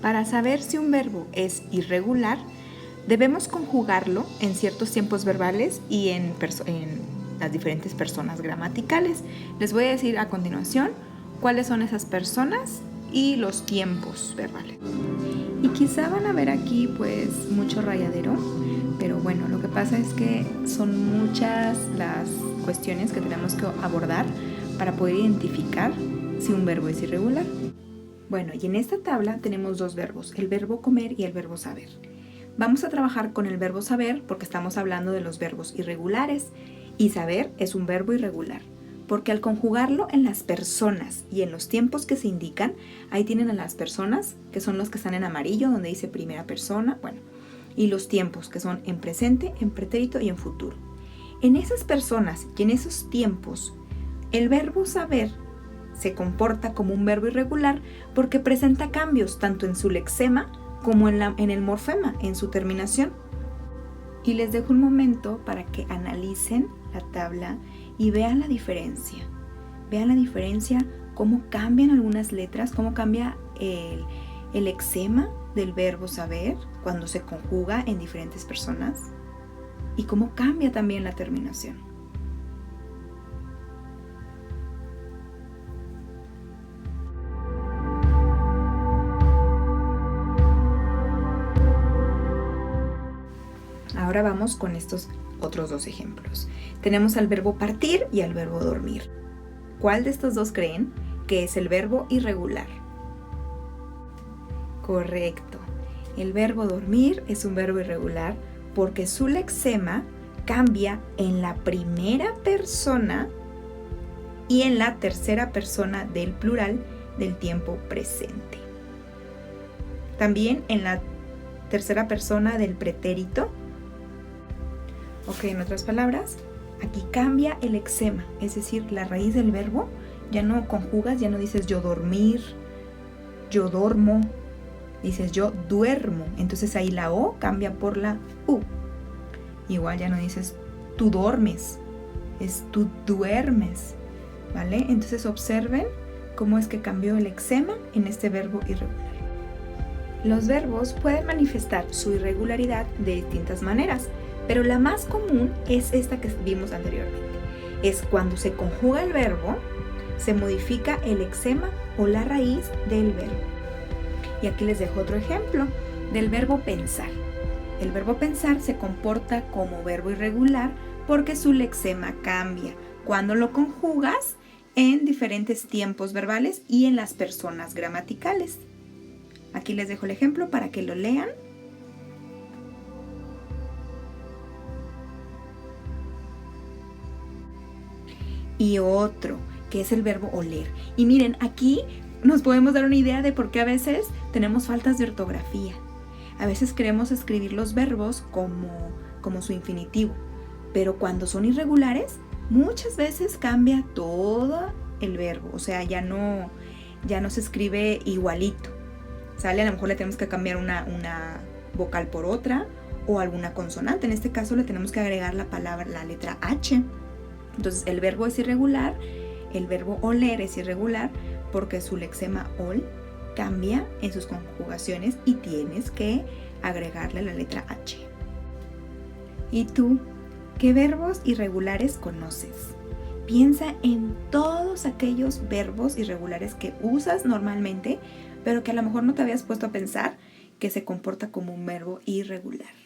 Para saber si un verbo es irregular, debemos conjugarlo en ciertos tiempos verbales y en las diferentes personas gramaticales. Les voy a decir a continuación cuáles son esas personas y los tiempos verbales. Y quizá van a ver aquí pues mucho rayadero, pero bueno, lo que pasa es que son muchas las cuestiones que tenemos que abordar para poder identificar si un verbo es irregular. Bueno, y en esta tabla tenemos dos verbos, el verbo comer y el verbo saber. Vamos a trabajar con el verbo saber porque estamos hablando de los verbos irregulares y saber es un verbo irregular porque al conjugarlo en las personas y en los tiempos que se indican, ahí tienen a las personas que son los que están en amarillo donde dice primera persona, bueno, y los tiempos que son en presente, en pretérito y en futuro. En esas personas y en esos tiempos, el verbo saber se comporta como un verbo irregular porque presenta cambios tanto en su lexema como en el morfema, en su terminación. Y les dejo un momento para que analicen la tabla y vean la diferencia. Vean la diferencia, cómo cambian algunas letras, cómo cambia el lexema del verbo saber cuando se conjuga en diferentes personas y cómo cambia también la terminación. Ahora vamos con estos otros dos ejemplos. Tenemos al verbo partir y al verbo dormir. ¿Cuál de estos dos creen que es el verbo irregular? Correcto. El verbo dormir es un verbo irregular porque su lexema cambia en la primera persona y en la tercera persona del plural del tiempo presente. También en la tercera persona del pretérito. Ok, en otras palabras, aquí cambia el lexema, es decir, la raíz del verbo, ya no conjugas, ya no dices yo dormir, yo dormo, dices yo duermo, entonces ahí la O cambia por la U. Igual ya no dices tú duermes, es tú duermes, ¿vale? Entonces observen cómo es que cambió el lexema en este verbo irregular. Los verbos pueden manifestar su irregularidad de distintas maneras, pero la más común es esta que vimos anteriormente. Es cuando se conjuga el verbo, se modifica el lexema o la raíz del verbo. Y aquí les dejo otro ejemplo del verbo pensar. El verbo pensar se comporta como verbo irregular porque su lexema cambia cuando lo conjugas en diferentes tiempos verbales y en las personas gramaticales. Aquí les dejo el ejemplo para que lo lean. Y otro, que es el verbo oler. Y miren, aquí nos podemos dar una idea de por qué a veces tenemos faltas de ortografía. A veces queremos escribir los verbos como su infinitivo, pero cuando son irregulares, muchas veces cambia todo el verbo. O sea, ya no se escribe igualito. ¿Sale? A lo mejor le tenemos que cambiar una vocal por otra o alguna consonante. En este caso le tenemos que agregar la letra H. Entonces el verbo es irregular, el verbo oler es irregular porque su lexema ol cambia en sus conjugaciones y tienes que agregarle la letra H. ¿Y tú qué verbos irregulares conoces? Piensa en todos aquellos verbos irregulares que usas normalmente, pero que a lo mejor no te habías puesto a pensar que se comporta como un verbo irregular.